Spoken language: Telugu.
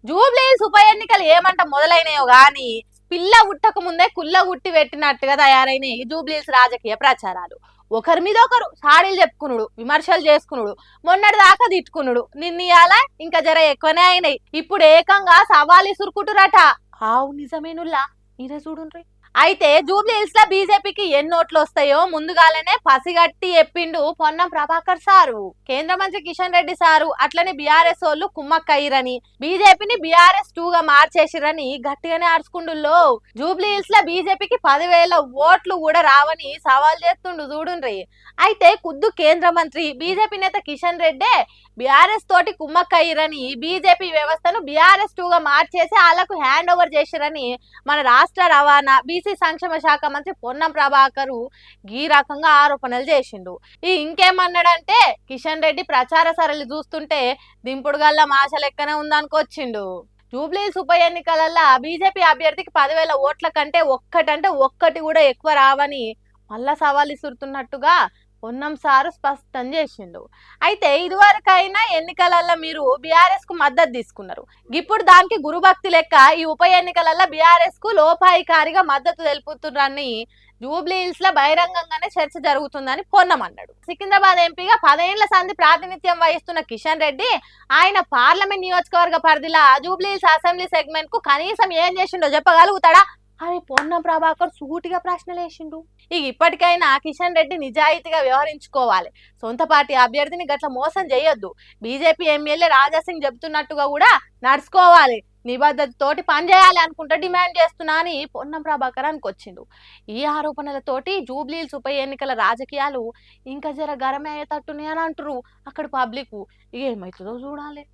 జూబ్లీహిల్స్ ఉప ఎన్నికలు ఏమంట మొదలైనాయో గాని పిల్ల ఉట్టక ముందే కుల్ల ఉట్టి పెట్టినట్టుగా తయారైనాయి జూబ్లీహిల్స్ రాజకీయ ప్రచారాలు. ఒకరి మీద ఒకరు సాడీలు చెప్పుకునుడు, విమర్శలు చేసుకునుడు, మొన్నటి దాకా తిట్టుకునుడు, నిన్నయాల ఇంకా జర ఎక్కువనే అయినాయి. ఇప్పుడు ఏకంగా సవాల్ ఇసురుకుంటురట. ఆవు నిజమేనుల్లా, మీరే చూడుండ్రి. అయితే జూబ్లీహిల్స్ లో బీజేపీకి ఎన్ని ఓట్లు వస్తాయో ముందుగానే పసిగట్టి చెప్పిండు పొన్నం ప్రభాకర్ సారు. కేంద్ర మంత్రి కిషన్ రెడ్డి సారు అట్లనే బీఆర్ఎస్ వాళ్ళు కుమ్మక్కయ్యరని, బీజేపీని బీఆర్ఎస్ 2 గా మార్చేసిరని గట్టిగానే అరుచుకుండుల్లో. జూబ్లీహిల్స్ లో బీజేపీకి 10,000 ఓట్లు కూడా రావని సవాల్ చేస్తుండు చూడుండ్రి. అయితే ఖుద్దు కేంద్ర మంత్రి బీజేపీ నేత కిషన్ రెడ్డే బీఆర్ఎస్ తోటి కుమ్మక్కయ్యరని, బీజేపీ వ్యవస్థను బీఆర్ఎస్ 2 గా మార్చేసి వాళ్ళకు హ్యాండ్ ఓవర్ చేసిరని మన రాష్ట్ర రవాణా బీసీ సంక్షేమ శాఖ మంత్రి పొన్నం ప్రభాకర్ ఈ రకంగా ఆరోపణలు చేసిండు. ఇంకేమన్నాడంటే కిషన్ రెడ్డి ప్రచార సరళి చూస్తుంటే దింపుడు గల్ల మాష లెక్కనే ఉందనుకొచ్చిండు. జూబ్లీహిల్స్ ఉప ఎన్నికలలో బీజేపీ అభ్యర్థికి 10,000 ఓట్ల కంటే ఒక్కటి కూడా ఎక్కువ రావని మళ్ళా సవాల్ ఇస్తున్నట్టుగా పొన్నం సారు స్పష్టం చేసిండు. అయితే ఇదివరకైనా ఎన్నికలలో మీరు బీఆర్ఎస్ కు మద్దతు తీసుకున్నారు. ఇప్పుడు దానికి గురుభక్తి లెక్క ఈ ఉప ఎన్నికలలో బీఆర్ఎస్ కు లోపాయికారిగా మద్దతు తెలుపుతున్నారని జూబ్లీహిల్స్ లో బహిరంగంగానే చర్చ జరుగుతుందని పొన్నం అన్నాడు. సికింద్రాబాద్ ఎంపీగా 10 ఏళ్ల సంధి ప్రాతినిధ్యం వహిస్తున్న కిషన్ రెడ్డి ఆయన పార్లమెంట్ నియోజకవర్గ పరిధిలో జూబ్లీహిల్స్ అసెంబ్లీ సెగ్మెంట్ కు కనీసం ఏం చేసిండో చెప్పగలుగుతాడా అని పొన్నం ప్రభాకర్ సూటిగా ప్రశ్నలు వేసిండు. ఇప్పటికైనా కిషన్ రెడ్డి నిజాయితీగా వ్యవహరించుకోవాలి. సొంత పార్టీ అభ్యర్థిని గట్ల మోసం చేయొద్దు. బీజేపీ ఎమ్మెల్యే రాజాసింగ్ చెబుతున్నట్టుగా కూడా నడుచుకోవాలి. నిబద్ధతతోటి పనిచేయాలి అనుకుంటే డిమాండ్ చేస్తున్నా అని పొన్నం ప్రభాకర్ అనుకొచ్చిండు. ఈ ఆరోపణలతోటి జూబ్లీహిల్స్ ఉప ఎన్నికల రాజకీయాలు ఇంకా జర గరమే అయ్యేటట్టున్నాయి అని అంటారు అక్కడ పబ్లిక్. ఏమైతుందో చూడాలి.